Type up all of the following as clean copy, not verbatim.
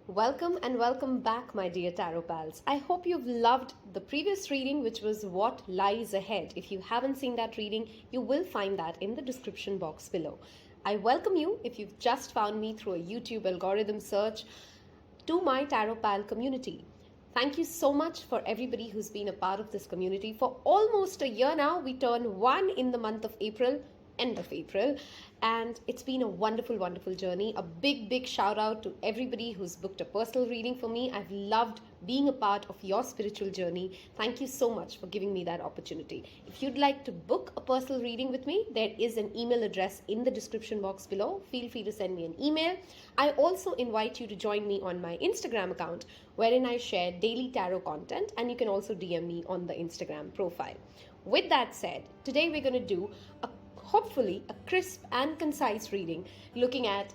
Welcome and welcome back, my dear Tarot pals. I hope you've loved the previous reading, which was What Lies Ahead. If you haven't seen that reading, you will find that in the description box below. I welcome you, if you've just found me through a YouTube algorithm search, to my Tarot pal community. Thank you so much for everybody who's been a part of this community. For almost a year now, we turn one in the month of April, end of April, and it's been a wonderful, wonderful journey. A big shout out to everybody who's booked a personal reading for me. I've loved being a part of your spiritual journey. Thank you so much for giving me that opportunity. If you'd like to book a personal reading with me, there is an email address in the description box below. Feel free to send me an email. I also invite you to join me on my Instagram account, wherein I share daily tarot content, and you can also DM me on the Instagram profile. With that said, today we're going to do hopefully a crisp and concise reading looking at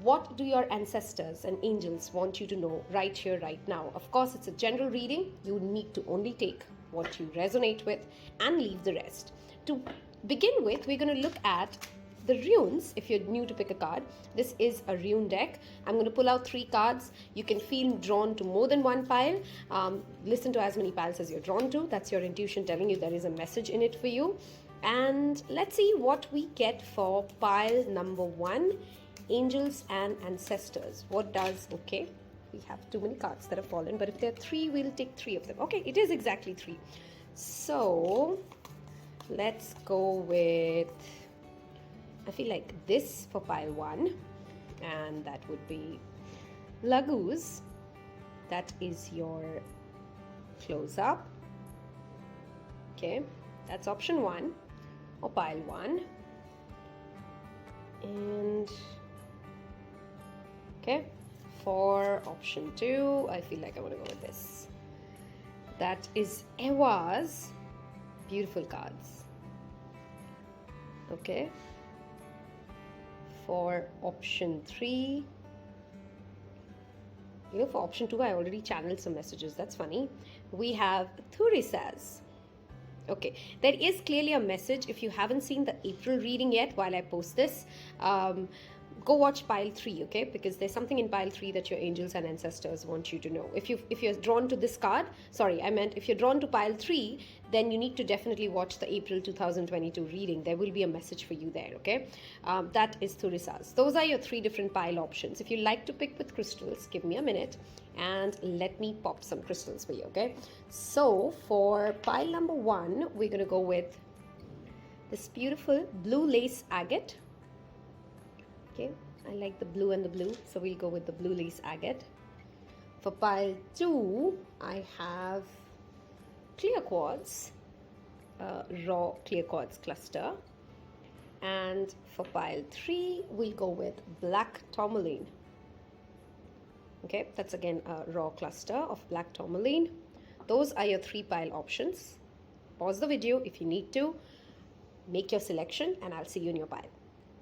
what do your ancestors and angels want you to know right here, right now. Of course, it's a general reading. You need to only take what you resonate with and leave the rest. To begin with, we're going to look at the runes. If you're new to pick a card, this is a rune deck. I'm going to pull out 3 cards. You can feel drawn to more than one pile. Listen to as many piles as you're drawn to. That's your intuition telling you there is a message in it for you. And let's see what we get for pile number 1, angels and ancestors. What does, okay, we have too many cards that have fallen, but if there are 3, we'll take 3 of them. Okay, it is exactly 3. So let's go with, I feel like this for pile 1, and that would be Laguz. That is your close-up. Okay, that's option 1. Or pile 1, and okay, for option 2, I feel like I want to go with this. That is Eihwaz. Beautiful cards. Okay, for option 3, for option 2 I already channeled some messages. That's funny. We have Thurisaz. Okay, there is clearly a message. If you haven't seen the April reading yet while I post this, go watch pile 3, okay? Because there's something in pile 3 that your angels and ancestors want you to know. If you're drawn to this card, sorry, I meant if you're drawn to pile 3, then you need to definitely watch the April 2022 reading. There will be a message for you there, okay? That is Thurisaz. Those are your 3 different pile options. If you like to pick with crystals, give me a minute and let me pop some crystals for you, okay? So for pile number 1, we're going to go with this beautiful blue lace agate. Okay, I like the blue and the blue, so we'll go with the blue lace agate. For pile 2, I have clear quartz, raw clear quartz cluster. And for pile 3, we'll go with black tourmaline. Okay, that's again a raw cluster of black tourmaline. Those are your 3 pile options. Pause the video if you need to. Make your selection and I'll see you in your pile.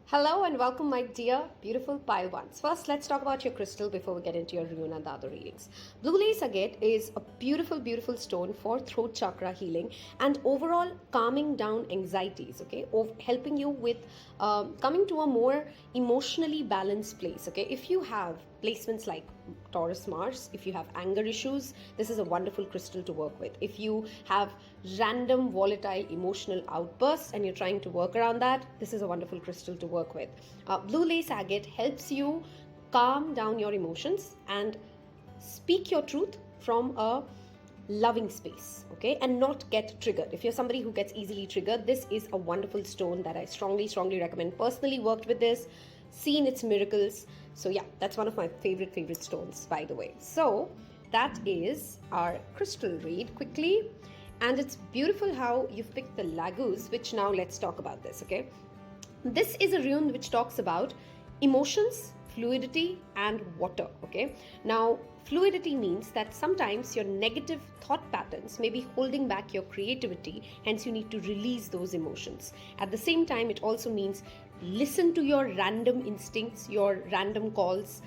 Hello and welcome, my dear beautiful pile ones. First, let's talk about your crystal before we get into your rune and the other readings. Blue lace agate is a beautiful stone for throat chakra healing and overall calming down anxieties, okay, of helping you with coming to a more emotionally balanced place, okay. If you have placements like Taurus Mars, if you have anger issues, this is a wonderful crystal to work with. If you have random volatile emotional outbursts and you're trying to work around that, this is a wonderful crystal to work with. Blue lace agate helps you calm down your emotions and speak your truth from a loving space, okay, and not get triggered. If you're somebody who gets easily triggered, this is a wonderful stone that I strongly recommend. Personally worked with this, seen its miracles. So yeah, that's one of my favorite stones, by the way. So that is our crystal read quickly, and it's beautiful how you've picked the Laguz, which now let's talk about this, okay. This is a rune which talks about emotions, fluidity and water, okay. Now fluidity means that sometimes your negative thought patterns may be holding back your creativity, hence you need to release those emotions. At the same time, it also means listen to your random instincts, your random calls.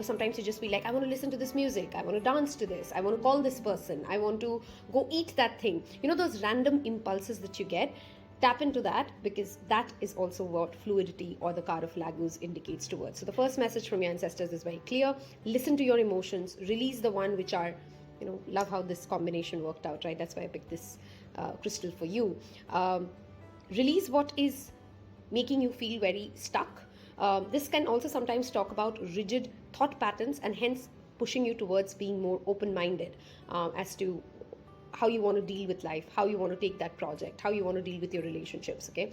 Sometimes you just be like, I want to listen to this music, I want to dance to this, I want to call this person, I want to go eat that thing. Those random impulses that you get, tap into that, because that is also what fluidity or the card of Laguz indicates towards. So the first message from your ancestors is very clear. Listen to your emotions, release the one which are, love how this combination worked out, right? That's why I picked this crystal for you. Release what is making you feel very stuck. This can also sometimes talk about rigid thought patterns, and hence pushing you towards being more open-minded as to how you want to deal with life, how you want to take that project, how you want to deal with your relationships, okay?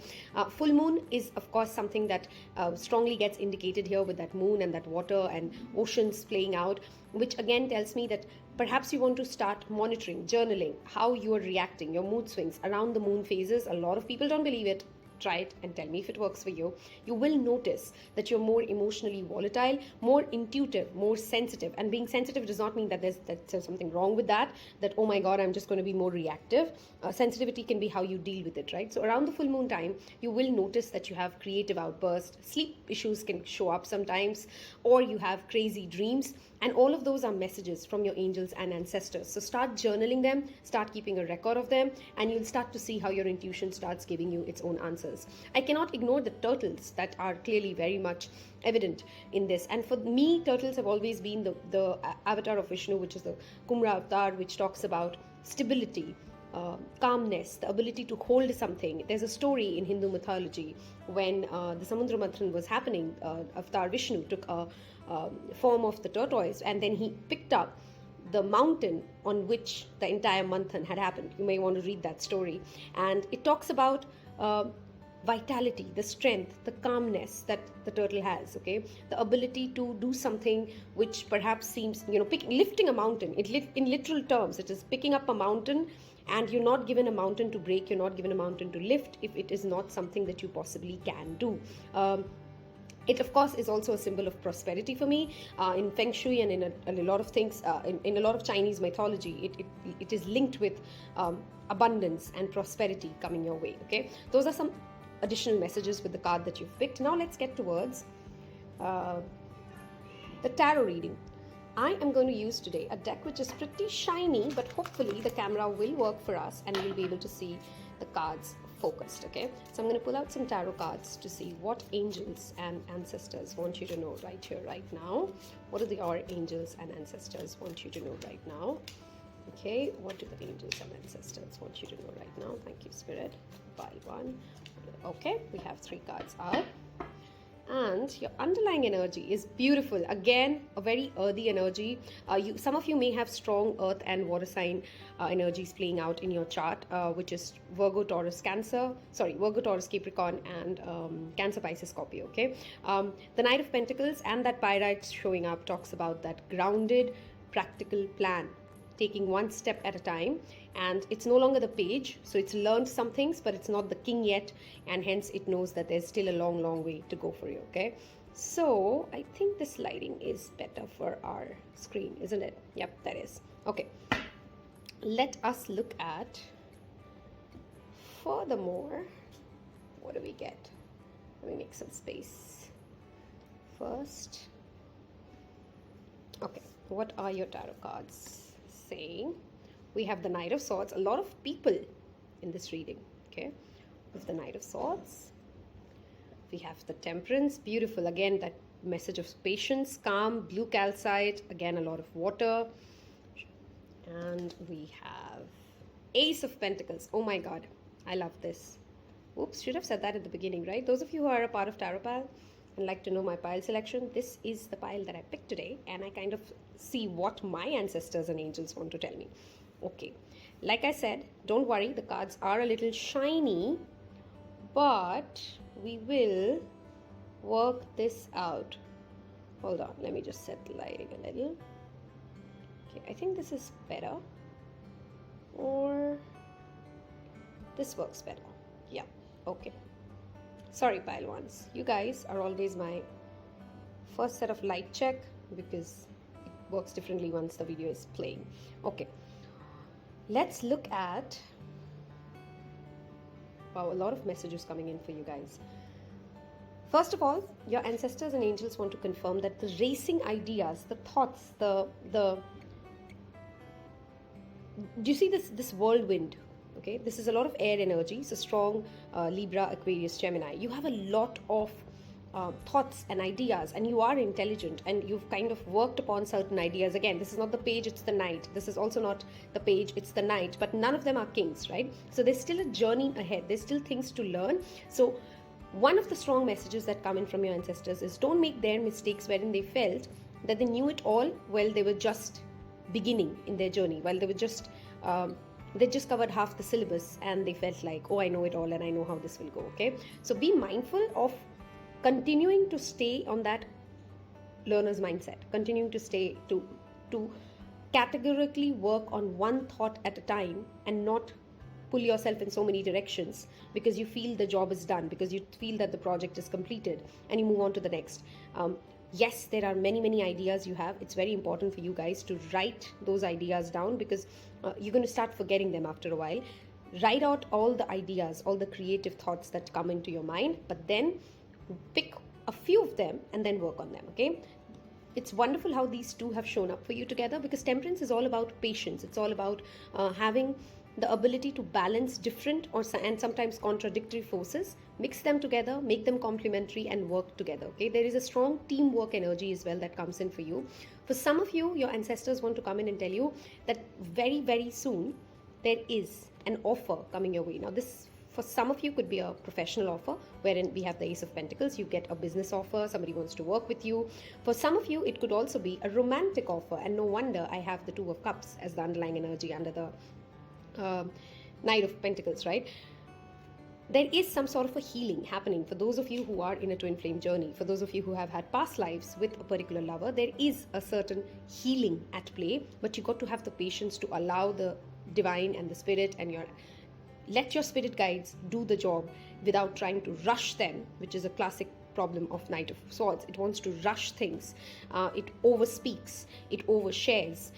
Full moon is, of course, something that strongly gets indicated here with that moon and that water and oceans playing out, which again tells me that perhaps you want to start monitoring, journaling, how you are reacting, your mood swings around the moon phases. A lot of people don't believe it. Try it and tell me if it works for you. You will notice that you're more emotionally volatile, more intuitive, more sensitive. And being sensitive does not mean that there's something wrong with that, oh my God, I'm just going to be more reactive. Sensitivity can be how you deal with it, right? So around the full moon time, you will notice that you have creative outbursts, sleep issues can show up sometimes, or you have crazy dreams. And all of those are messages from your angels and ancestors. So start journaling them, start keeping a record of them, and you'll start to see how your intuition starts giving you its own answers. I cannot ignore the turtles that are clearly very much evident in this. And for me, turtles have always been the avatar of Vishnu, which is the Kumra avatar, which talks about stability, calmness, the ability to hold something. There's a story in Hindu mythology when the Samudra Manthan was happening. Avatar Vishnu took a form of the tortoise, and then he picked up the mountain on which the entire manthan had happened. You may want to read that story. And it talks about vitality, the strength, the calmness that the turtle has, okay? The ability to do something which perhaps seems, lifting a mountain. In literal terms, it is picking up a mountain, and you're not given a mountain to break, you're not given a mountain to lift if it is not something that you possibly can do. It, of course, is also a symbol of prosperity for me. In Feng Shui and in a lot of things, in a lot of Chinese mythology, it is linked with abundance and prosperity coming your way, okay? Those are some additional messages with the card that you've picked. Now let's get towards the tarot reading. I am going to use today a deck which is pretty shiny, but hopefully the camera will work for us and we'll be able to see the cards focused, okay? So I'm going to pull out some tarot cards to see what angels and ancestors want you to know right here, right now. What do our angels and ancestors want you to know right now? Okay, what do the angels and ancestors want you to know right now? Thank you, Spirit. Pile one. Okay, we have 3 cards out. And your underlying energy is beautiful. Again, a very earthy energy. Some of you may have strong earth and water sign energies playing out in your chart, which is Virgo, Taurus, Cancer. Virgo, Taurus, Capricorn, and Cancer, Pisces, Scorpio. Okay. The Knight of Pentacles and that Pyrite showing up talks about that grounded, practical plan, taking one step at a time. And it's no longer the page, so it's learned some things, but it's not the king yet, and hence it knows that there's still a long, long way to go for you, okay? So I think this lighting is better for our screen, isn't it? Yep, that is. Okay, let us look at, furthermore, what do we get? Let me make some space first. Okay, what are your tarot cards saying? We have the Knight of Swords. A lot of people in this reading, okay? With the Knight of Swords. We have the Temperance. Beautiful. Again, that message of patience, calm, blue calcite. Again, a lot of water. And we have Ace of Pentacles. Oh my God. I love this. Oops, should have said that at the beginning, right? Those of you who are a part of Taropal and like to know my pile selection, this is the pile that I picked today. And I kind of see what my ancestors and angels want to tell me. Okay, like I said, don't worry, the cards are a little shiny, but we will work this out. Hold on, let me just set the lighting a little. Okay, I think this is better, or this works better. Yeah, okay. Sorry, pile ones. You guys are always my first set of light check because it works differently once the video is playing. Okay. Let's look at, wow, a lot of messages coming in for you guys. First of all, your ancestors and angels want to confirm that the racing ideas, the thoughts, do you see this whirlwind? okay? This is a lot of air energy, so strong Libra, Aquarius, Gemini. You have a lot of thoughts and ideas, and you are intelligent, and you've kind of worked upon certain ideas. Again, this is not the page, it's the knight. This is also not the page, it's the knight, but none of them are kings, right? So there's still a journey ahead, there's still things to learn. So one of the strong messages that come in from your ancestors is don't make their mistakes wherein they felt that they knew it all while they were just beginning in their journey, while they were just they just covered half the syllabus and they felt like, oh, I know it all and I know how this will go, okay? So be mindful of continuing to stay on that learner's mindset, continuing to stay to categorically work on one thought at a time and not pull yourself in so many directions because you feel the job is done, because you feel that the project is completed, and you move on to the next. Yes, there are many ideas you have. It's very important for you guys to write those ideas down, because you're going to start forgetting them after a while. Write out all the ideas, all the creative thoughts that come into your mind, but then pick a few of them and then work on them, okay? It's wonderful how these two have shown up for you together, because temperance is all about patience. It's all about having the ability to balance different and sometimes contradictory forces, mix them together, make them complementary, and work together, okay? There is a strong teamwork energy as well that comes in for you. For some of you, your ancestors want to come in and tell you that very soon there is an offer coming your way. Now this, for some of you, could be a professional offer, wherein we have the Ace of Pentacles. You get a business offer, somebody wants to work with you. For some of you, it could also be a romantic offer, and no wonder I have the Two of Cups as the underlying energy under the Knight of Pentacles, right? There is some sort of a healing happening for those of you who are in a twin flame journey. For those of you who have had past lives with a particular lover, there is a certain healing at play, but you got to have the patience to allow the divine and the spirit and let your spirit guides do the job without trying to rush them, which is a classic problem of Knight of Swords. It wants to rush things. It overspeaks. It overshares.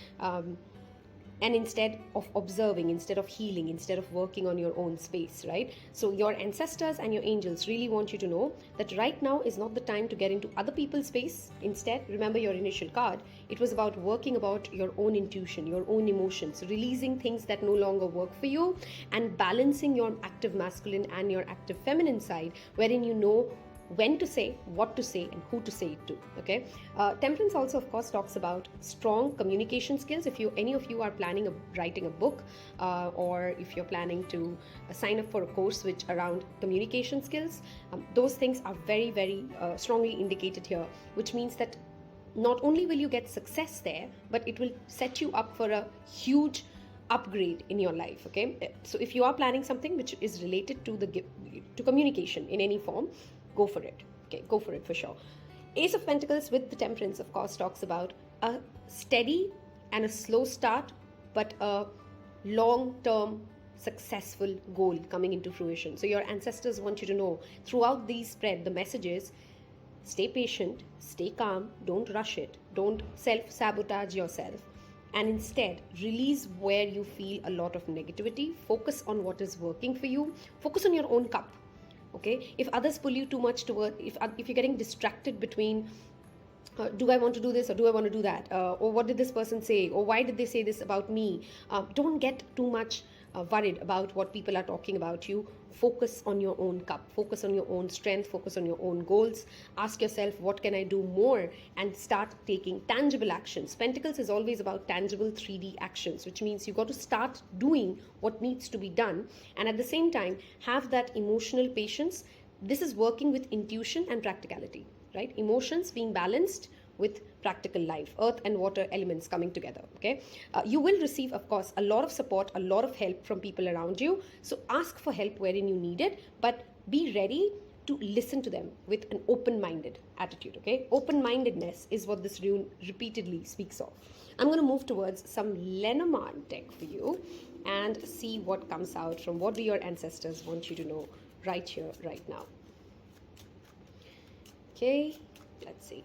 And instead of observing, instead of healing, instead of working on your own space, right? So your ancestors and your angels really want you to know that right now is not the time to get into other people's space. Instead, remember your initial card, it was about working about your own intuition, your own emotions, releasing things that no longer work for you, and balancing your active masculine and your active feminine side, wherein you know when to say, what to say, and who to say it to, okay? Temperance also, of course, talks about strong communication skills. If any of you are planning writing a book, or if you're planning to sign up for a course which around communication skills, those things are very strongly indicated here, which means that not only will you get success there, but it will set you up for a huge upgrade in your life, okay? So if you are planning something which is related to communication in any form, go for it, okay? Go for it for sure. Ace of Pentacles with the Temperance, of course, talks about a steady and a slow start, but a long-term successful goal coming into fruition. So your ancestors want you to know throughout these spread, the messages, stay patient, stay calm, don't rush it, don't self-sabotage yourself, and instead release where you feel a lot of negativity. Focus on what is working for you. Focus on your own cup. Okay, if others pull you too much toward, if you're getting distracted between do I want to do this or do I want to do that, or what did this person say, or why did they say this about me, don't get too much worried about what people are talking about you. Focus on your own cup, focus on your own strength, focus on your own goals. Ask yourself, what can I do more, and start taking tangible actions. Pentacles is always about tangible 3D actions, which means you got to start doing what needs to be done, and at the same time have that emotional patience. This is working with intuition and practicality, right? Emotions being balanced with practical life, earth and water elements coming together, okay? You will receive, of course, a lot of support, a lot of help from people around you. So ask for help wherein you need it, but be ready to listen to them with an open-minded attitude, okay? Open-mindedness is what this rune repeatedly speaks of. I'm going to move towards some Lenormand deck for you and see what comes out from what do your ancestors want you to know right here, right now. Okay, let's see.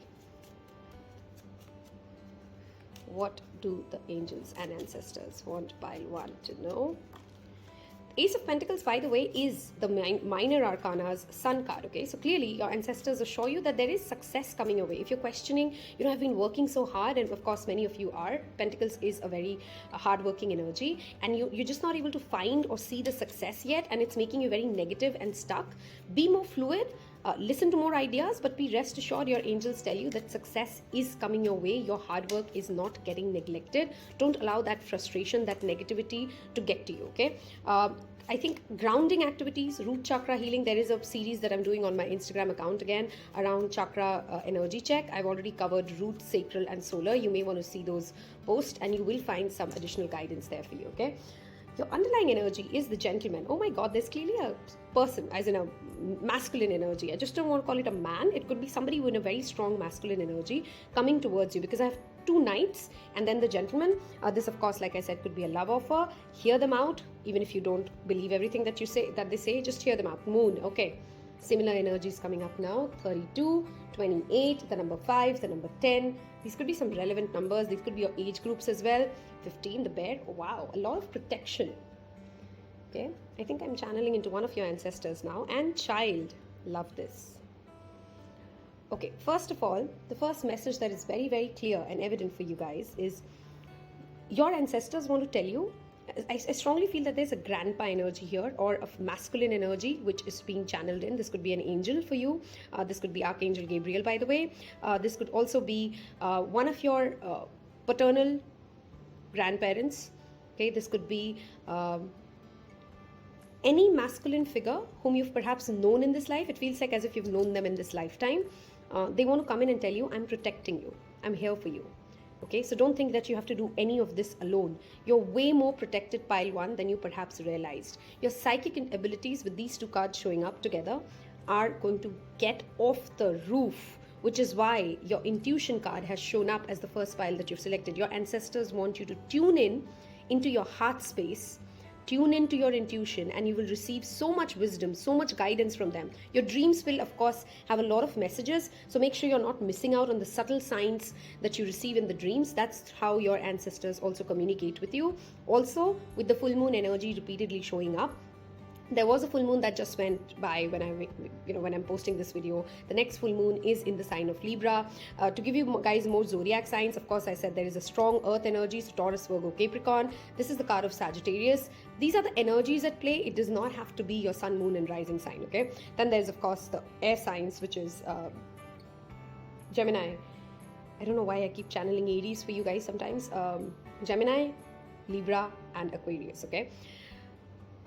What do the angels and ancestors want pile 1 to know? Ace of Pentacles, by the way, is the minor arcana's sun card, okay? So clearly your ancestors assure you that there is success coming your way. If you're questioning, I've been working so hard, and of course many of you are. Pentacles is a very hard-working energy, and you're just not able to find or see the success yet, and it's making you very negative and stuck. Be more fluid. Listen to more ideas, but be rest assured your angels tell you that success is coming your way. Your hard work is not getting neglected. Don't allow that frustration, that negativity to get to you, okay? I think grounding activities, root chakra healing, there is a series that I'm doing on my Instagram account again around chakra energy check. I've already covered root, sacral and solar. You may want to see those posts, and you will find some additional guidance there for you, okay? Your underlying energy is the gentleman. Oh my God, there's clearly a person, as in a masculine energy. I just don't want to call it a man. It could be somebody with a very strong masculine energy coming towards you, because I have 2 knights and then the gentleman. This, of course, like I said, could be a love offer. Hear them out. Even if you don't believe everything that they say, just hear them out. Moon, okay. Similar energies coming up now. 32, 28, the number 5, the number 10. These could be some relevant numbers. These could be your age groups as well. 15, the bear. Oh, wow, a lot of protection. Okay, I think I'm channeling into one of your ancestors now. And child, love this. Okay, first of all, the first message that is very, very clear and evident for you guys is your ancestors want to tell you. I strongly feel that there's a grandpa energy here, or a masculine energy which is being channeled in. This could be an angel for you. This could be Archangel Gabriel, by the way. This could also be one of your paternal grandparents. Okay, this could be any masculine figure whom you've perhaps known in this life. It feels like as if you've known them in this lifetime. They want to come in and tell you, I'm protecting you. I'm here for you. Okay, so don't think that you have to do any of this alone. You're way more protected, pile 1, than you perhaps realized. Your psychic abilities with these 2 cards showing up together are going to get off the roof, which is why your intuition card has shown up as the first pile that you've selected. Your ancestors want you to tune in into your heart space. Tune into your intuition, and you will receive so much wisdom, so much guidance from them. Your dreams will, of course, have a lot of messages, so make sure you're not missing out on the subtle signs that you receive in the dreams. That's how your ancestors also communicate with you. Also, with the full moon energy repeatedly showing up, there was a full moon that just went by when I'm posting this video. The next full moon is in the sign of Libra. To give you guys more zodiac signs, of course, I said there is a strong earth energy, so Taurus, Virgo, Capricorn. This is the card of Sagittarius. These are the energies at play. It does not have to be your sun, moon and rising sign, okay? Then there's, of course, the air signs, which is Gemini. I don't know why I keep channeling Aries for you guys sometimes. Gemini, Libra and Aquarius, okay?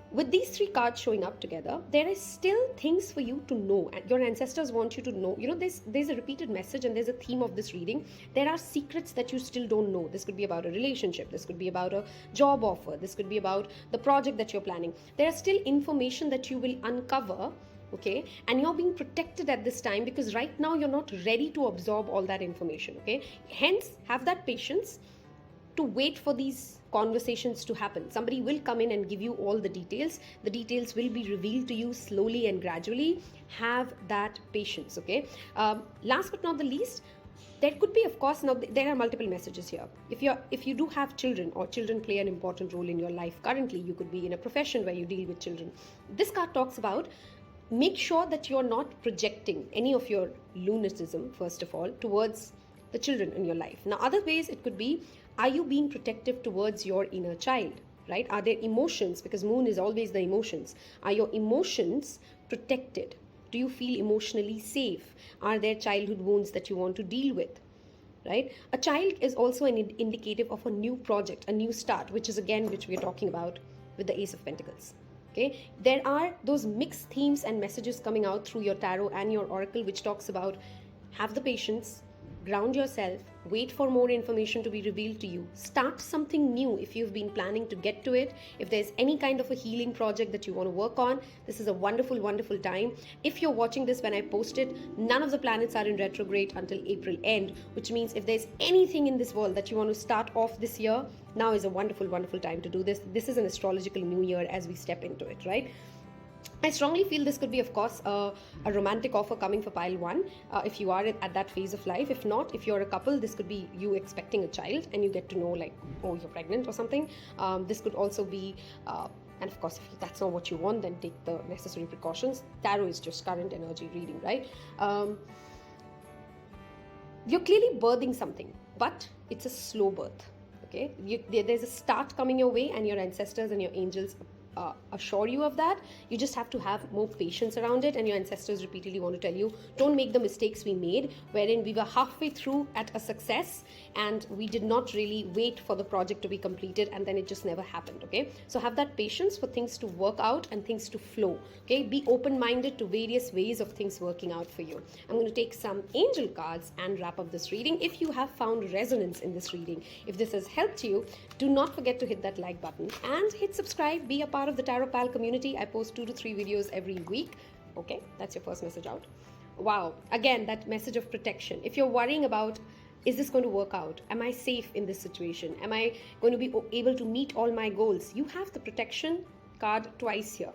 With these 3 cards showing up together, there is still things for you to know, and your ancestors want you to know. There's a repeated message, and there's a theme of this reading. There are secrets that you still don't know. This could be about a relationship. This could be about a job offer. This could be about the project that you're planning. There are still information that you will uncover, okay? And you're being protected at this time, because right now you're not ready to absorb all that information, okay? Hence, have that patience to wait for these conversations to happen. Somebody will come in and give you all the details. The details will be revealed to you slowly and gradually. Have that patience, okay? Last but not the least, there could be, of course, now there are multiple messages here. If you do have children, or children play an important role in your life currently, you could be in a profession where you deal with children. This card talks about, make sure that you're not projecting any of your lunatism, first of all, towards the children in your life. Now, other ways it could be, are you being protective towards your inner child, right? Are there emotions? Because moon is always the emotions. Are your emotions protected? Do you feel emotionally safe? Are there childhood wounds that you want to deal with, right? A child is also an indicative of a new project, a new start, which we are talking about with the Ace of Pentacles. Okay, there are those mixed themes and messages coming out through your tarot and your oracle, which talks about, have the patience, ground yourself, wait for more information to be revealed to you. Start something new if you've been planning to get to it. If there's any kind of a healing project that you want to work on, this is a wonderful, wonderful time. If you're watching this when I post it, none of the planets are in retrograde until April end, which means if there's anything in this world that you want to start off this year, now is a wonderful, wonderful time to do this. This is an astrological new year as we step into it, right? I strongly feel this could be, of course, a romantic offer coming for pile 1 if you are at that phase of life. If not, if you're a couple, this could be you expecting a child and you get to know, like, oh, you're pregnant or something. This could also be And of course, if that's not what you want, then take the necessary precautions. Tarot is just current energy reading, right? You're clearly birthing something, but it's a slow birth. Okay, there's a start coming your way, and your ancestors and your angels assure you of that. You just have to have more patience around it, and your ancestors repeatedly want to tell you, don't make the mistakes we made, wherein we were halfway through at a success and we did not really wait for the project to be completed, and then it just never happened. Okay, so have that patience for things to work out and things to flow. Okay, be open-minded to various ways of things working out for you. I'm going to take some angel cards and wrap up this reading. If you have found resonance in this reading, if this has helped you, do not forget to hit that like button and hit subscribe. Be a part of the Taropal community. I post 2 to 3 videos every week. Okay, that's your first message out. Wow, again, that message of protection. If you're worrying about, is this going to work out? Am I safe in this situation? Am I going to be able to meet all my goals? You have the protection card twice here.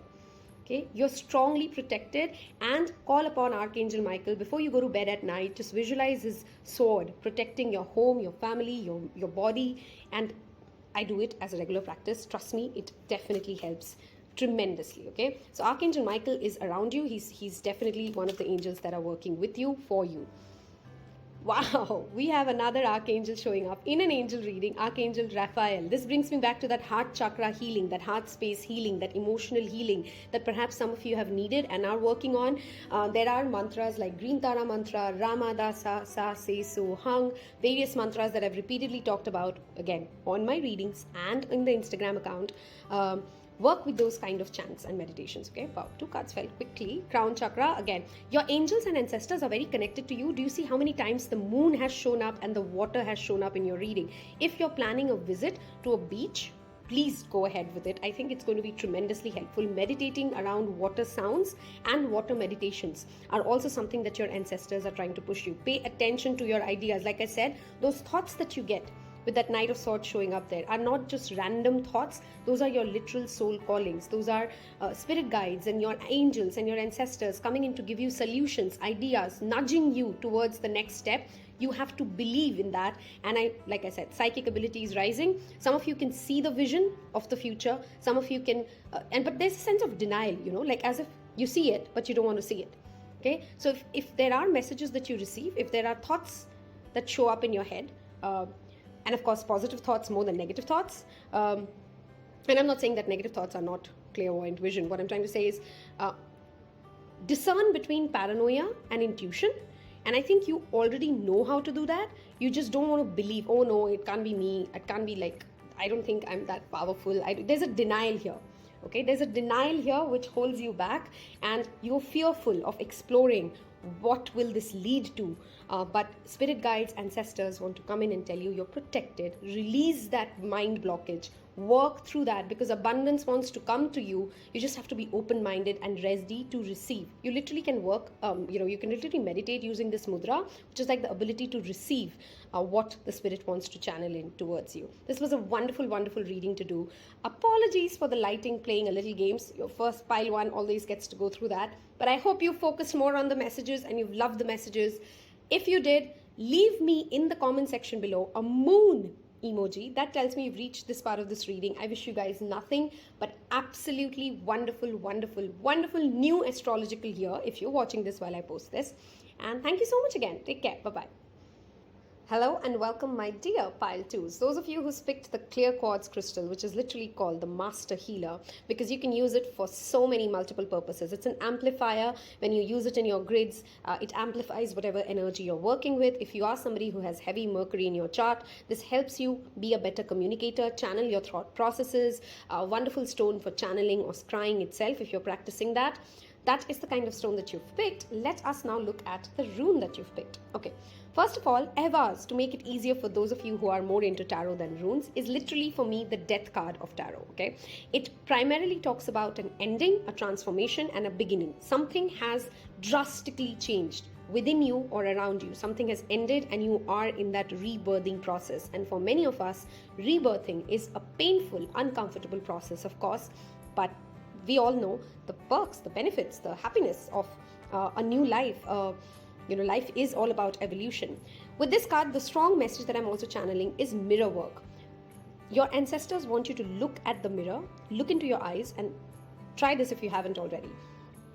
Okay, you're strongly protected, and call upon Archangel Michael before you go to bed at night. Just visualize his sword protecting your home, your family, your body, and I do it as a regular practice. Trust me, it definitely helps tremendously. Okay, so Archangel Michael is around you. He's definitely one of the angels that are working with you, for you. Wow, we have another archangel showing up in an angel reading, Archangel Raphael. This brings me back to that heart chakra healing, that heart space healing, that emotional healing that perhaps some of you have needed and are working on. There are mantras like Green Tara mantra, Ramadasa, Sa, Se, So, Hung, various mantras that I've repeatedly talked about, again, on my readings and in the Instagram account. Work with those kind of chants and meditations. Okay, wow, 2 cards fell quickly. Crown chakra, again, your angels and ancestors are very connected to you. Do you see how many times the moon has shown up and the water has shown up in your reading? If you're planning a visit to a beach, please go ahead with it. I think it's going to be tremendously helpful. Meditating around water sounds and water meditations are also something that your ancestors are trying to push you. Pay attention to your ideas. Like I said, those thoughts that you get with that Knight of Swords showing up there are not just random thoughts. Those are your literal soul callings. Those are spirit guides and your angels and your ancestors coming in to give you solutions, ideas, nudging you towards the next step. You have to believe in that. And like I said, psychic ability is rising. Some of you can see the vision of the future. Some of you can, but there's a sense of denial, like as if you see it, but you don't want to see it. Okay, so if there are messages that you receive, if there are thoughts that show up in your head, and of course, positive thoughts more than negative thoughts. And I'm not saying that negative thoughts are not clairvoyant vision. What I'm trying to say is discern between paranoia and intuition. And I think you already know how to do that. You just don't want to believe, oh no, it can't be me. It can't be like, I don't think I'm that powerful. There's a denial here. Okay, there's a denial here which holds you back, and you're fearful of exploring what will this lead to. But spirit guides, ancestors want to come in and tell you you're protected. Release that mind blockage. Work through that, because abundance wants to come to you. You just have to be open-minded and ready to receive. You literally can work, you can literally meditate using this mudra, which is like the ability to receive what the spirit wants to channel in towards you. This was a wonderful, wonderful reading to do. Apologies for the lighting playing a little games. Your first pile one always gets to go through that. But I hope you focused more on the messages and you've loved the messages. If you did, leave me in the comment section below a moon emoji. That tells me you've reached this part of this reading. I wish you guys nothing but absolutely wonderful, wonderful, wonderful new astrological year if you're watching this while I post this. And thank you so much again. Take care. Bye-bye. Hello and welcome, my dear pile 2s. Those of you who picked the clear quartz crystal, which is literally called the master healer, because you can use it for so many multiple purposes. It's an amplifier. When you use it in your grids, it amplifies whatever energy you're working with. If you are somebody who has heavy Mercury in your chart, this helps you be a better communicator, channel your thought processes. A wonderful stone for channeling or scrying itself if you're practicing that. That is the kind of stone that you've picked. Let us now look at the rune that you've picked. Okay, first of all, Eihwaz, to make it easier for those of you who are more into tarot than runes, is literally for me the death card of tarot. Okay, it primarily talks about an ending, a transformation, and a beginning. Something has drastically changed within you or around you. Something has ended and you are in that rebirthing process. And for many of us, rebirthing is a painful, uncomfortable process, of course, but we all know the perks, the benefits, the happiness of a new life. Life is all about evolution. With this card, the strong message that I'm also channeling is mirror work. Your ancestors want you to look at the mirror, look into your eyes, and try this if you haven't already.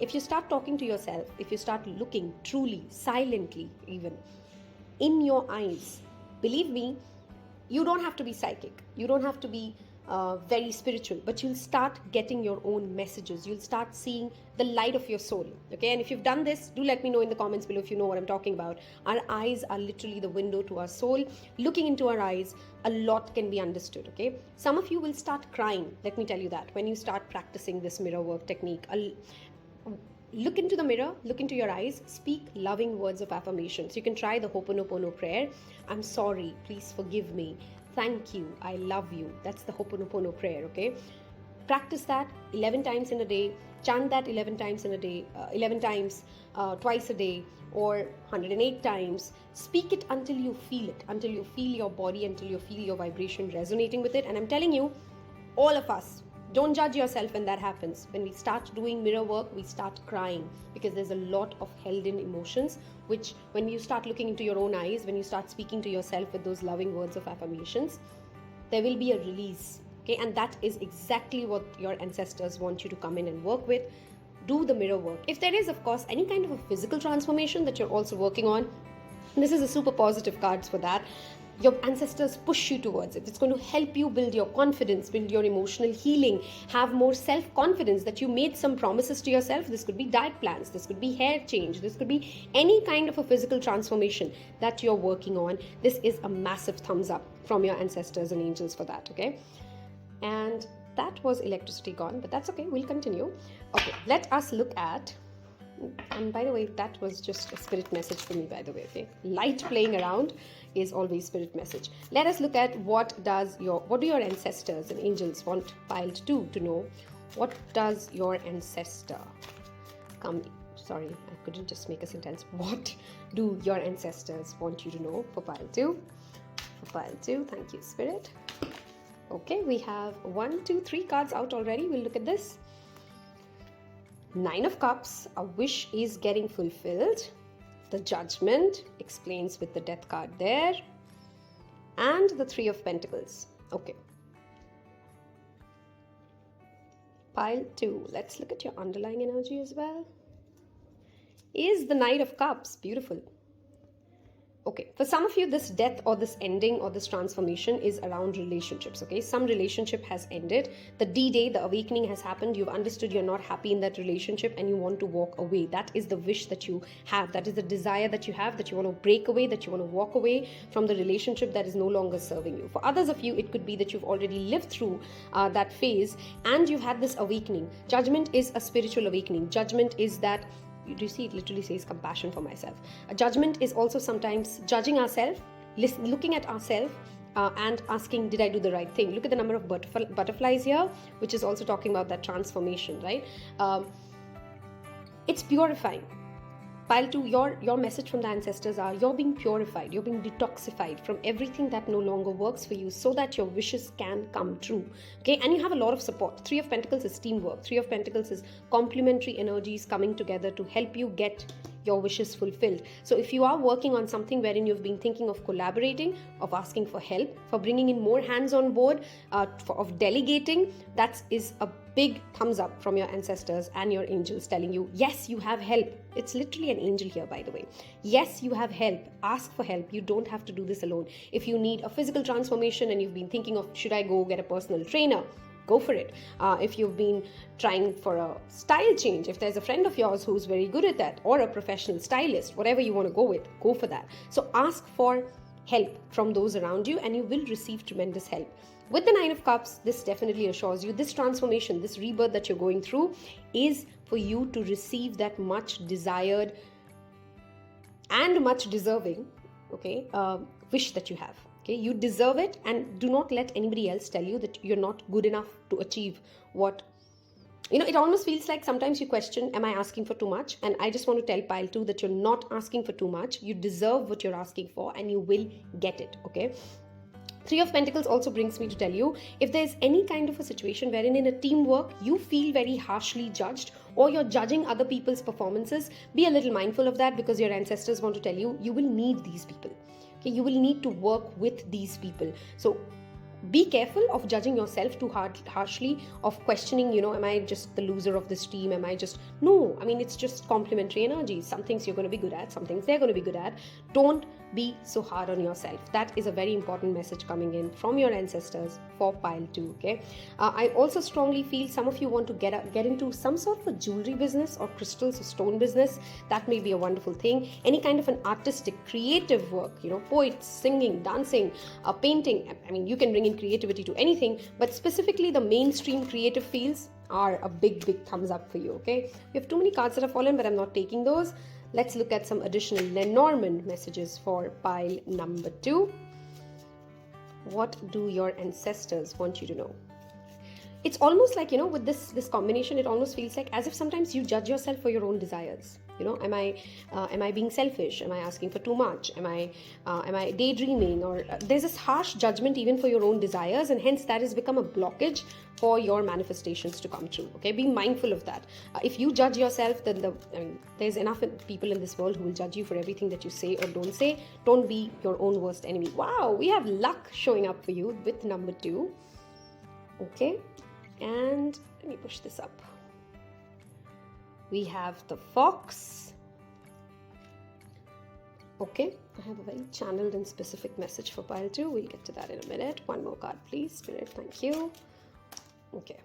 If you start talking to yourself, if you start looking truly, silently even, in your eyes, believe me, you don't have to be psychic. You don't have to be very spiritual, but you'll start getting your own messages. You'll start seeing the light of your soul. Okay, and if you've done this, do let me know in the comments below if you know what I'm talking about. Our eyes are literally the window to our soul. Looking into our eyes, a lot can be understood. Okay, some of you will start crying. Let me tell you that when you start practicing this mirror work technique. Look into the mirror, look into your eyes, speak loving words of affirmation. So you can try the Ho'oponopono prayer. I'm sorry, please forgive me. Thank you, I love you. That's the Ho'oponopono prayer, okay? Practice that 11 times in a day. Chant that 11 times in a day, 11 times twice a day, or 108 times. Speak it until you feel it, until you feel your body, until you feel your vibration resonating with it. And I'm telling you, all of us, don't judge yourself when that happens. When we start doing mirror work, we start crying because there's a lot of held in emotions, which when you start looking into your own eyes, when you start speaking to yourself with those loving words of affirmations, there will be a release. Okay, and that is exactly what your ancestors want you to come in and work with. Do the mirror work. If there is, of course, any kind of a physical transformation that you're also working on, this is a super positive cards for that. Your ancestors push you towards it. It's going to help you build your confidence, build your emotional healing, have more self-confidence that you made some promises to yourself. This could be diet plans, this could be hair change, this could be any kind of a physical transformation that you're working on. This is a massive thumbs up from your ancestors and angels for that, okay? And that was electricity gone, but that's okay, we'll continue. Okay, let us look at, and by the way, that was just a spirit message for me, by the way, okay? Light playing around is always spirit message. Let us look at what do your ancestors and angels want pile 2 to know. What does your ancestor sorry, I couldn't just make a sentence. What do your ancestors want you to know for pile 2? For pile 2, thank you, spirit. Okay, we have 1, 2, 3 cards out already. We'll look at this. 9 of Cups, a wish is getting fulfilled. The Judgment explains with the Death card there. And the 3 of Pentacles. Okay. Pile 2. Let's look at your underlying energy as well. Is the Knight of Cups. Beautiful. Okay, for some of you, this death or this ending or this transformation is around relationships, okay? Some relationship has ended. The D-Day, the awakening has happened. You've understood you're not happy in that relationship and you want to walk away. That is the wish that you have. That is the desire that you have, that you want to break away, that you want to walk away from the relationship that is no longer serving you. For others of you, it could be that you've already lived through that phase and you've had this awakening. Judgment is a spiritual awakening. Judgment is that, do you see, it literally says compassion for myself. A judgment is also sometimes judging ourselves, looking at ourselves and asking, did I do the right thing? Look at the number of butterflies here, which is also talking about that transformation, right? It's purifying. Pile 2, your message from the ancestors are, you're being purified, you're being detoxified from everything that no longer works for you so that your wishes can come true. Okay, and you have a lot of support. 3 of Pentacles is teamwork. 3 of Pentacles is complementary energies coming together to help you get your wishes fulfilled. So if you are working on something wherein you've been thinking of collaborating, of asking for help, for bringing in more hands on board, of delegating, that is a big thumbs up from your ancestors and your angels telling you, yes, you have help. It's literally an angel here, by the way. Yes, you have help. Ask for help. You don't have to do this alone. If you need a physical transformation and you've been thinking of, should I go get a personal trainer? Go for it. If you've been trying for a style change, if there's a friend of yours who's very good at that, or a professional stylist, whatever you want to go with, go for that. So ask for help from those around you and you will receive tremendous help. With the 9 of Cups, this definitely assures you this transformation, this rebirth that you're going through is for you to receive that much desired and much deserving, okay, wish that you have. Okay, you deserve it, and do not let anybody else tell you that you're not good enough to achieve what, you know, it almost feels like sometimes you question, am I asking for too much? And I just want to tell pile 2 that you're not asking for too much. You deserve what you're asking for and you will get it, okay? 3 of Pentacles also brings me to tell you, if there's any kind of a situation wherein in a teamwork you feel very harshly judged or you're judging other people's performances, be a little mindful of that, because your ancestors want to tell you, you will need these people. Okay, you will need to work with these people. So be careful of judging yourself too harshly, of questioning, am I just the loser of this team? Am I just, no, I mean, it's just complementary energy. Some things you're going to be good at, some things they're going to be good at. Don't be so hard on yourself. That is a very important message coming in from your ancestors for pile 2, okay? I also strongly feel some of you want to get into some sort of a jewelry business or crystals or stone business. That may be a wonderful thing. Any kind of an artistic, creative work, poets, singing, dancing, painting. I mean, you can bring in creativity to anything, but specifically the mainstream creative fields are a big thumbs up for you, okay? We have too many cards that have fallen, but I'm not taking those. Let's look at some additional Lenormand messages for pile number 2. What do your ancestors want you to know? It's almost like, with this combination, it almost feels like as if sometimes you judge yourself for your own desires. Am I being selfish? Am I asking for too much? Am I daydreaming? Or there's this harsh judgment even for your own desires, and hence that has become a blockage for your manifestations to come true. Okay, be mindful of that. If you judge yourself, then there's enough people in this world who will judge you for everything that you say or don't say. Don't be your own worst enemy. Wow, we have luck showing up for you with number 2. Okay, and let me push this up. We have the fox. Okay, I have a very channeled and specific message for pile 2. We'll get to that in a minute. One more card, please, Spirit. Thank you. Okay.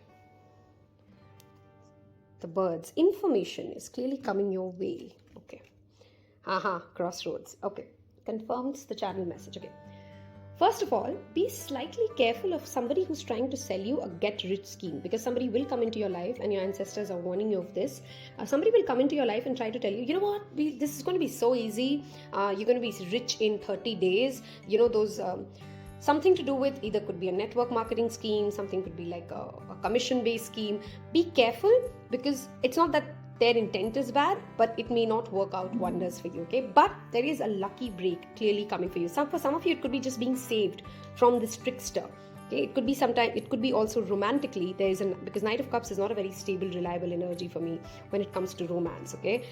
The birds. Information is clearly coming your way. Okay. Crossroads. Okay. Confirms the channel message. Okay. First of all, be slightly careful of somebody who's trying to sell you a get-rich scheme, because somebody will come into your life, and your ancestors are warning you of this. Somebody will come into your life and try to tell you, you know what, this is going to be so easy. You're going to be rich in 30 days. Those something to do with either could be a network marketing scheme, something could be like a commission-based scheme. Be careful, because it's not that their intent is bad, but it may not work out wonders for you, okay? But there is a lucky break clearly coming for you. For some of you, it could be just being saved from this trickster. Okay, it could be it could be also romantically. Because Knight of Cups is not a very stable, reliable energy for me when it comes to romance, okay?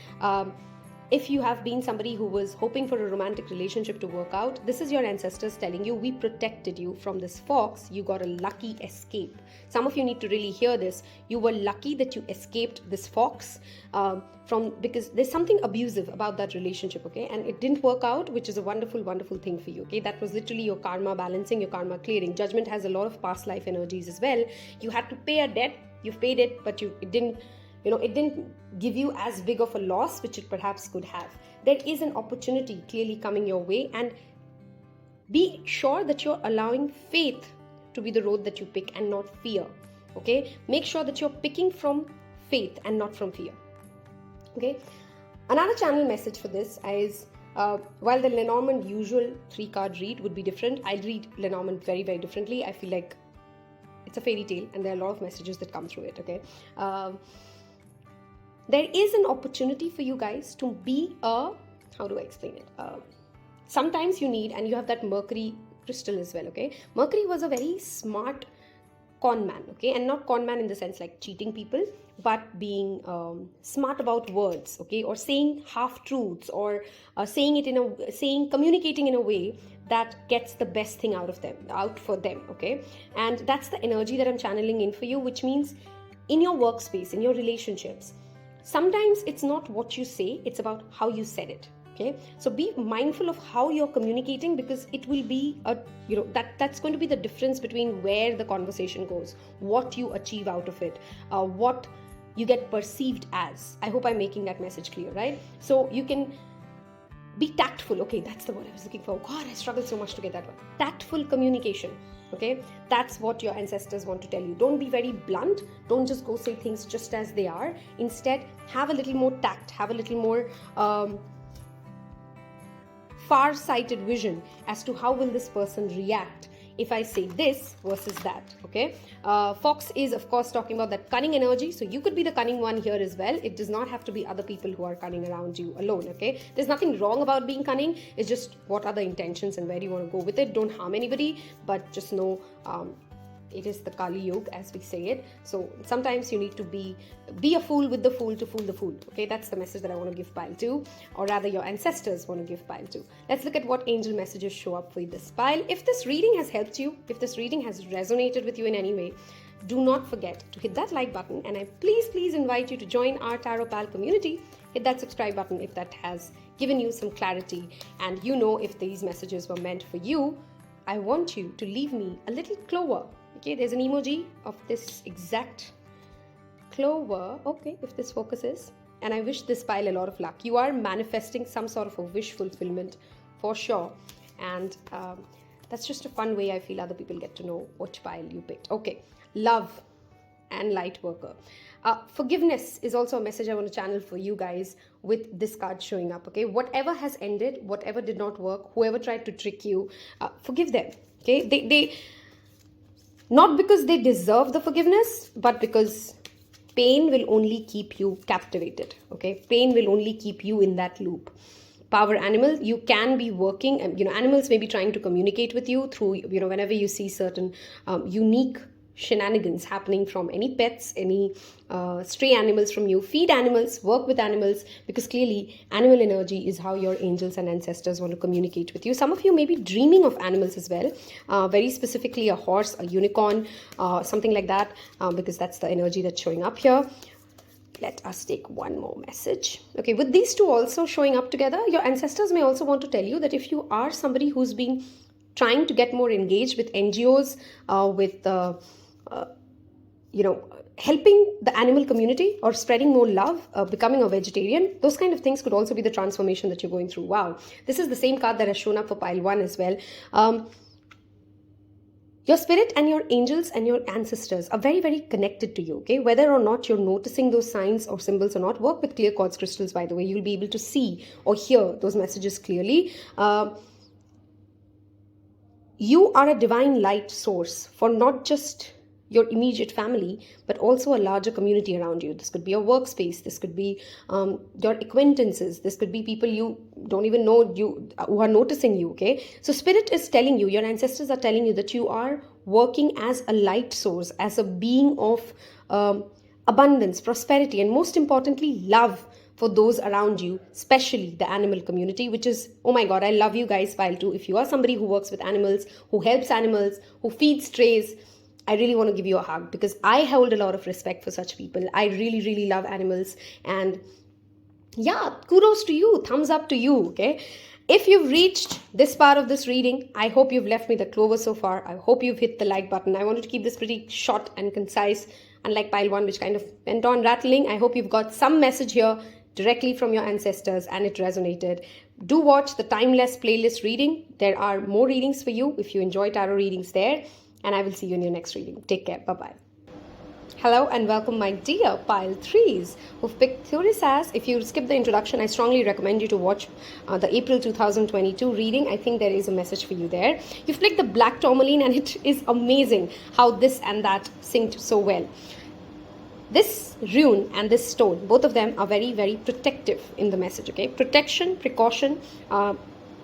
If you have been somebody who was hoping for a romantic relationship to work out, this is your ancestors telling you, we protected you from this fox. You got a lucky escape. Some of you need to really hear this. You were lucky that you escaped this fox because there's something abusive about that relationship, okay? And it didn't work out, which is a wonderful, wonderful thing for you, okay? That was literally your karma balancing, your karma clearing. Judgment has a lot of past life energies as well. You had to pay a debt. You've paid it, but it didn't give you as big of a loss, which it perhaps could have. There is an opportunity clearly coming your way, and be sure that you're allowing faith to be the road that you pick and not fear, okay? Make sure that you're picking from faith and not from fear, okay? Another channel message for this is, while the Lenormand usual 3-card read would be different, I'll read Lenormand very, very differently. I feel like it's a fairy tale, and there are a lot of messages that come through it, okay? There is an opportunity for you guys to be how do I explain it? Sometimes you need, and you have that Mercury crystal as well, okay? Mercury was a very smart con man, okay? And not con man in the sense like cheating people, but being smart about words, okay? Or saying half-truths, or communicating in a way that gets the best thing out for them, okay? And that's the energy that I'm channeling in for you, which means in your workspace, in your relationships, sometimes it's not what you say, it's about how you said it, okay? So be mindful of how you're communicating, because it will be that's going to be the difference between where the conversation goes, what you achieve out of it, what you get perceived as. I hope I'm making that message clear, right? So you can be tactful. Okay, that's the word I was looking for. God, I struggled so much to get that one. Tactful communication. Okay, that's what your ancestors want to tell you. Don't be very blunt. Don't just go say things just as they are. Instead, have a little more tact. Have a little more far-sighted vision as to how will this person react if I say this versus that, okay? Fox is, of course, talking about that cunning energy. So you could be the cunning one here as well. It does not have to be other people who are cunning around you alone, okay? There's nothing wrong about being cunning. It's just what are the intentions and where you want to go with it. Don't harm anybody, but just know it is the Kali Yuga, as we say it. So sometimes you need to be a fool with the fool to fool the fool. Okay, that's the message that I want to give pile 2, or rather your ancestors want to give pile 2. Let's look at what angel messages show up for this pile. If this reading has helped you, if this reading has resonated with you in any way, do not forget to hit that like button, and I please invite you to join our Taropal community. Hit that subscribe button if that has given you some clarity, and you know if these messages were meant for you. I want you to leave me a little clover. Okay, there's an emoji of this exact clover. Okay, if this focuses. And I wish this pile a lot of luck. You are manifesting some sort of a wish fulfillment for sure. And that's just a fun way I feel other people get to know which pile you picked. Okay, love and light worker. Forgiveness is also a message I want to channel for you guys with this card showing up. Okay, whatever has ended, whatever did not work, whoever tried to trick you, forgive them. Okay, they not because they deserve the forgiveness, but because pain will only keep you captivated. Okay, pain will only keep you in that loop. Power animal, you can be working, animals may be trying to communicate with you through, whenever you see certain unique shenanigans happening from any pets, any stray animals from you. Feed animals, work with animals, because clearly animal energy is how your angels and ancestors want to communicate with you. Some of you may be dreaming of animals as well, very specifically a horse, a unicorn, something like that, because that's the energy that's showing up here. Let us take one more message. Okay, with these two also showing up together, your ancestors may also want to tell you that if you are somebody who's been trying to get more engaged with NGOs, with helping the animal community or spreading more love, becoming a vegetarian, those kind of things could also be the transformation that you're going through. Wow, this is the same card that has shown up for pile 1 as well. Your spirit and your angels and your ancestors are very connected to you. Okay, whether or not you're noticing those signs or symbols or not, work with clear quartz crystals, by the way. You'll be able to see or hear those messages clearly. You are a divine light source for not just your immediate family, but also a larger community around you. This could be a workspace. This could be your acquaintances. This could be people you don't even know who are noticing you. Okay, so spirit is telling you, your ancestors are telling you that you are working as a light source, as a being of abundance, prosperity, and most importantly, love for those around you, especially the animal community, which is, oh my God, I love you guys, pile 2. If you are somebody who works with animals, who helps animals, who feeds strays, I really want to give you a hug, because I hold a lot of respect for such people. I really love animals, and yeah, kudos to you, thumbs up to you. Okay, if you've reached this part of this reading, I hope you've left me the clover so far. I hope you've hit the like button. I wanted to keep this pretty short and concise, unlike pile 1, which kind of went on rattling. I hope you've got some message here directly from your ancestors and it resonated. Do watch the Timeless playlist reading. There are more readings for you if you enjoy tarot readings there. And I will see you in your next reading. Take care. Bye-bye. Hello and welcome, my dear pile 3s who've picked Thurisaz. If you skip the introduction, I strongly recommend you to watch the April 2022 reading. I think there is a message for you there. You've picked the black tourmaline, and it is amazing how this and that synced so well. This rune and this stone, both of them are very protective in the message. Okay, protection, precaution,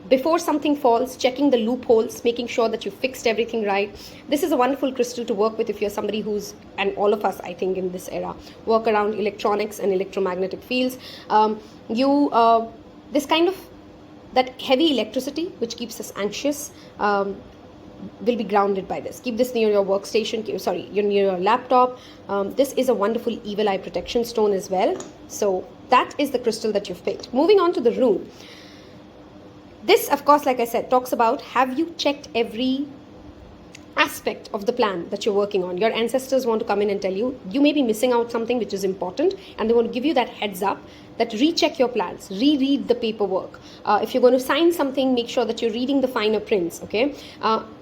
before something falls, checking the loopholes, making sure that you fixed everything right. This is a wonderful crystal to work with if you're somebody who's, and all of us I think in this era, work around electronics and electromagnetic fields. This kind of, that heavy electricity which keeps us anxious, will be grounded by this. Keep this near your workstation, near your laptop. This is a wonderful evil eye protection stone as well. So that is the crystal that you've picked. Moving on to the rune. This, of course, like I said, talks about, have you checked every aspect of the plan that you're working on? Your ancestors want to come in and tell you, you may be missing out something which is important, and they want to give you that heads up that recheck your plans, reread the paperwork. If you're going to sign something, make sure that you're reading the finer prints, okay?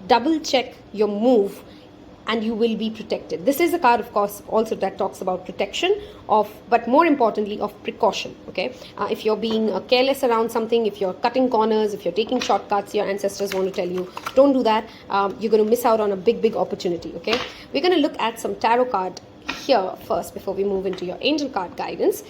Double check your move, and you will be protected. This is a card, of course, also that talks about protection but more importantly, of precaution, okay? If you're being careless around something, if you're cutting corners, if you're taking shortcuts, your ancestors want to tell you, don't do that. You're going to miss out on a big opportunity, okay? We're going to look at some tarot card here first before we move into your angel card guidance.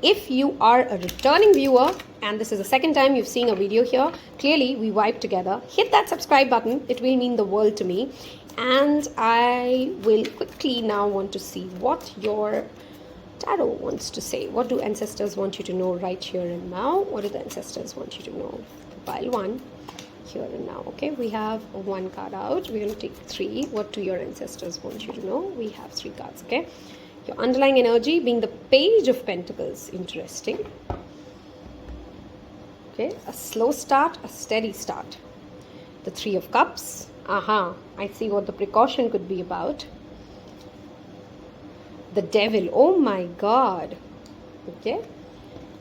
If you are a returning viewer and this is the second time you've seen a video here, clearly we vibe together. Hit that subscribe button. It will mean the world to me. And I will quickly now want to see what your tarot wants to say. What do ancestors want you to know right here and now? What do the ancestors want you to know? Pile 1, here and now. Okay, we have 1 card out. We're going to take 3. What do your ancestors want you to know? We have 3 cards. Okay, your underlying energy being the Page of Pentacles. Interesting. Okay, a slow start, a steady start. The 3 of Cups. I see what the precaution could be about. The Devil. Oh my God. Okay,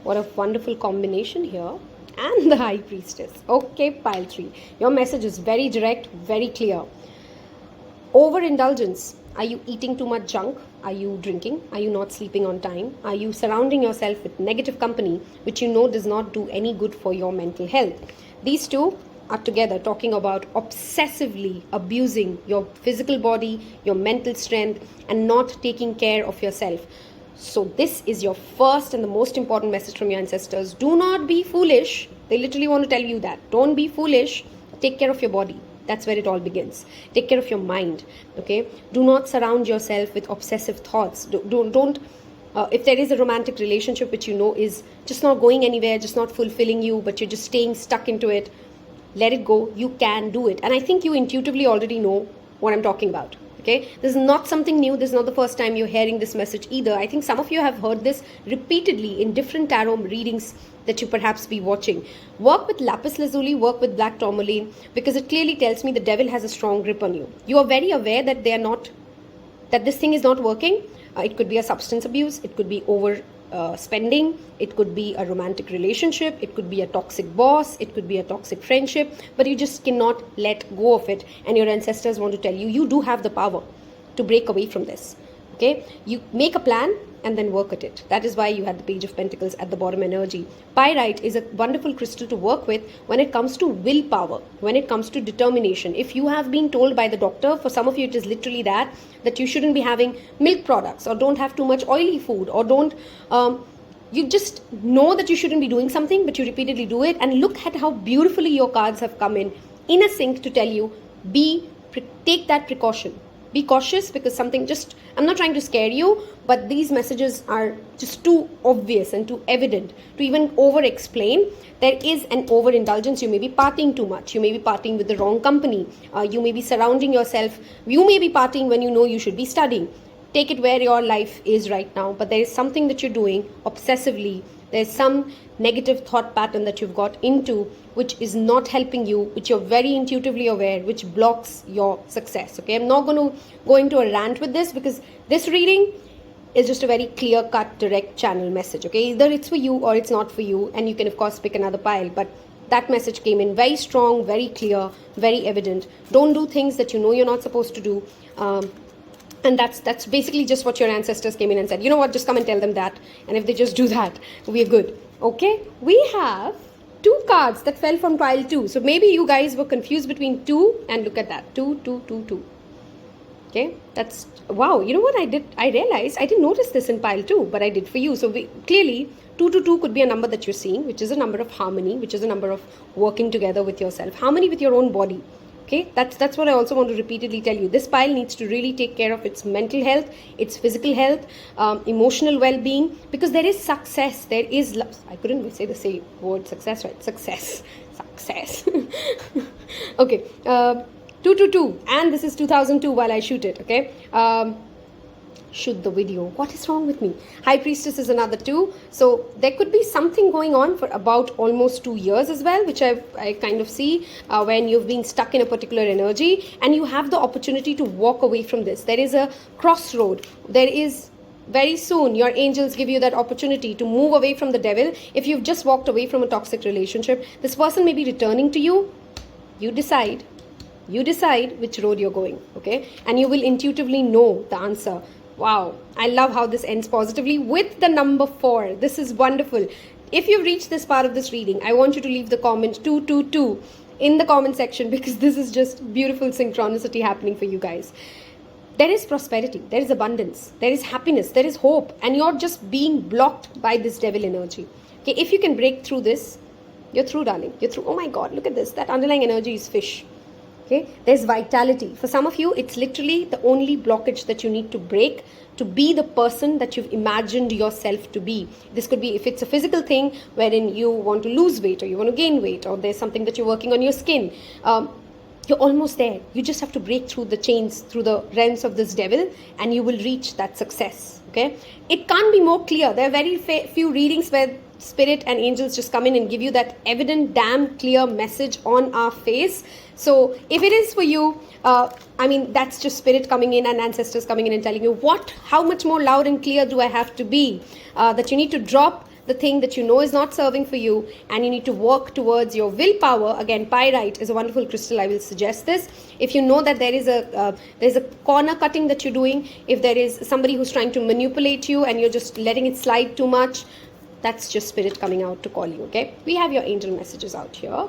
what a wonderful combination here. And the High Priestess. Okay, pile 3. Your message is very direct, very clear. Overindulgence. Are you eating too much junk? Are you drinking? Are you not sleeping on time? Are you surrounding yourself with negative company, which you know does not do any good for your mental health? These two are together talking about obsessively abusing your physical body, your mental strength, and not taking care of yourself. So this is your first and the most important message from your ancestors. Do not be foolish. They literally want to tell you that. Don't be foolish. Take care of your body. That's where it all begins. Take care of your mind. Okay. Do not surround yourself with obsessive thoughts. Don't if there is a romantic relationship which you know is just not going anywhere, just not fulfilling you, but you're just staying stuck into it, let it go. You can do it. And I think you intuitively already know what I'm talking about. Okay, this is not something new. This is not the first time you're hearing this message either. I think some of you have heard this repeatedly in different tarot readings that you perhaps be watching. Work with lapis lazuli, work with black tourmaline, because it clearly tells me the devil has a strong grip on you. You are very aware that they are not, that this thing is not working. It could be a substance abuse. It could be over spending. It could be a romantic relationship. It could be a toxic boss. It could be a toxic friendship, but you just cannot let go of it. And your ancestors want to tell you, you do have the power to break away from this. Okay, you make a plan and then work at it. That is why you had the Page of Pentacles at the bottom energy. Pyrite is a wonderful crystal to work with when it comes to willpower, when it comes to determination. If you have been told by the doctor, for some of you it is literally that you shouldn't be having milk products, or don't have too much oily food, or don't, you just know that you shouldn't be doing something, but you repeatedly do it. And look at how beautifully your cards have come in a sync to tell you, take that precaution. Be cautious, because something just, I'm not trying to scare you, but these messages are just too obvious and too evident to even over explain. There is an overindulgence. You may be partying too much. You may be partying with the wrong company. You may be surrounding yourself. You may be partying when you know you should be studying. Take it where your life is right now, but there is something that you're doing obsessively. There's some negative thought pattern that you've got into, which is not helping you, which you're very intuitively aware, which blocks your success. Okay, I'm not going to go into a rant with this, because this reading is just a very clear-cut, direct channel message. Okay, either it's for you or it's not for you, and you can of course pick another pile. But that message came in very strong, very clear, very evident. Don't do things that you know you're not supposed to do. And that's basically just what your ancestors came in and said. You know what, just come and tell them that. And if they just do that, we're good. Okay, we have 2 cards that fell from pile 2. So maybe you guys were confused between 2 and look at that. 2, 2, 2, 2. Okay, that's, wow. You know what I did? I realized I didn't notice this in pile 2, but I did for you. So clearly 2 to 2 could be a number that you're seeing, which is a number of harmony, which is a number of working together with yourself. Harmony with your own body. Okay, that's what I also want to repeatedly tell you. This pile needs to really take care of its mental health, its physical health, emotional well-being, because there is success. There is love. I couldn't say the same word success, right? Success. Okay, 2 to 2, and this is 2002 while I shoot it. Okay, shoot the video. What is wrong with me? High Priestess is another 2. So there could be something going on for about almost 2 years as well, which I kind of see when you've been stuck in a particular energy and you have the opportunity to walk away from this. There is a crossroad. There is very soon your angels give you that opportunity to move away from the devil. If you've just walked away from a toxic relationship, this person may be returning to you. You decide which road you're going. Okay, and you will intuitively know the answer. Wow, I love how this ends positively with the number 4. This is wonderful. If you've reached this part of this reading, I want you to leave the comment 222 in the comment section, because this is just beautiful synchronicity happening for you guys. There is prosperity, there is abundance, there is happiness, there is hope, and you're just being blocked by this devil energy. Okay, if you can break through this, you're through, darling. You're through. Oh my God, look at this. That underlying energy is fish. Okay, there's vitality. For some of you, it's literally the only blockage that you need to break to be the person that you've imagined yourself to be. This could be, if it's a physical thing wherein you want to lose weight or you want to gain weight, or there's something that you're working on your skin. You're almost there. You just have to break through the chains, through the realms of this devil, and you will reach that success. Okay, it can't be more clear. There are very few readings where spirit and angels just come in and give you that evident, damn clear message on our face. So if it is for you, I mean, that's just spirit coming in and ancestors coming in and telling you how much more loud and clear do I have to be, that you need to drop the thing that you know is not serving for you, and you need to work towards your willpower. Again, pyrite is a wonderful crystal. I will suggest this. If you know that there's a corner cutting that you're doing, if there is somebody who's trying to manipulate you and you're just letting it slide too much, that's just spirit coming out to call you. Okay, we have your angel messages out here.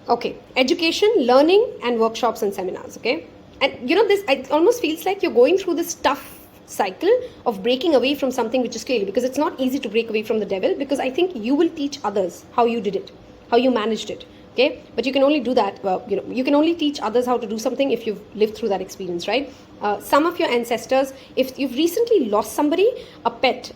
Okay, education, learning, and workshops and seminars. Okay, and you know this, it almost feels like you're going through this tough cycle of breaking away from something which is clearly, because it's not easy to break away from the devil, because I think you will teach others how you did it, how you managed it. Okay, but you can only do that, you can only teach others how to do something if you've lived through that experience, right? Some of your ancestors, if you've recently lost somebody, a pet,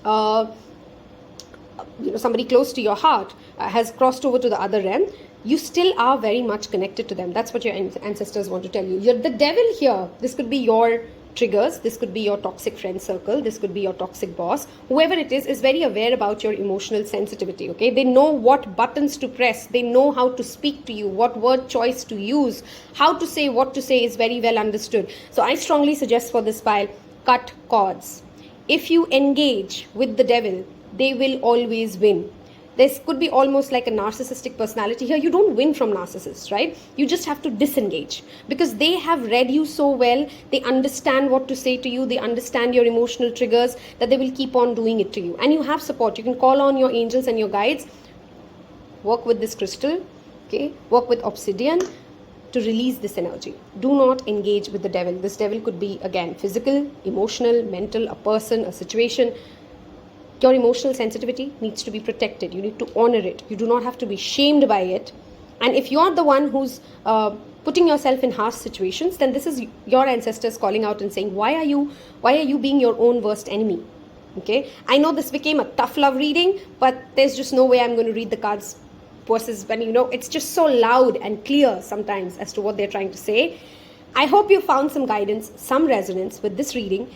somebody close to your heart has crossed over to the other realm, you still are very much connected to them. That's what your ancestors want to tell you. You're the devil here. This could be your triggers, this could be your toxic friend circle, this could be your toxic boss. Whoever it is very aware about your emotional sensitivity. Okay, they know what buttons to press, they know how to speak to you, what word choice to use, how to say what to say is very well understood. So I strongly suggest for this pile, cut cords. If you engage with the devil, they will always win. This could be almost like a narcissistic personality here. You don't win from narcissists, right? You just have to disengage, because they have read you so well. They understand what to say to you. They understand your emotional triggers, that they will keep on doing it to you. And you have support. You can call on your angels and your guides. Work with this crystal, okay? Work with obsidian to release this energy. Do not engage with the devil. This devil could be, again, physical, emotional, mental, a person, a situation. Your emotional sensitivity needs to be protected. You need to honor it. You do not have to be shamed by it. And if you're the one who's putting yourself in harsh situations, then this is your ancestors calling out and saying, why are you being your own worst enemy? Okay, I know this became a tough love reading, but there's just no way I'm going to read the cards versus when it's just so loud and clear sometimes as to what they're trying to say. I hope you found some guidance, some resonance with this reading.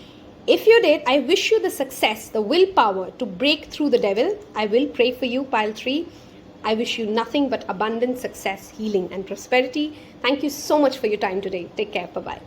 If you did, I wish you the success, the willpower to break through the devil. I will pray for you, pile 3. I wish you nothing but abundant success, healing, and prosperity. Thank you so much for your time today. Take care. Bye-bye.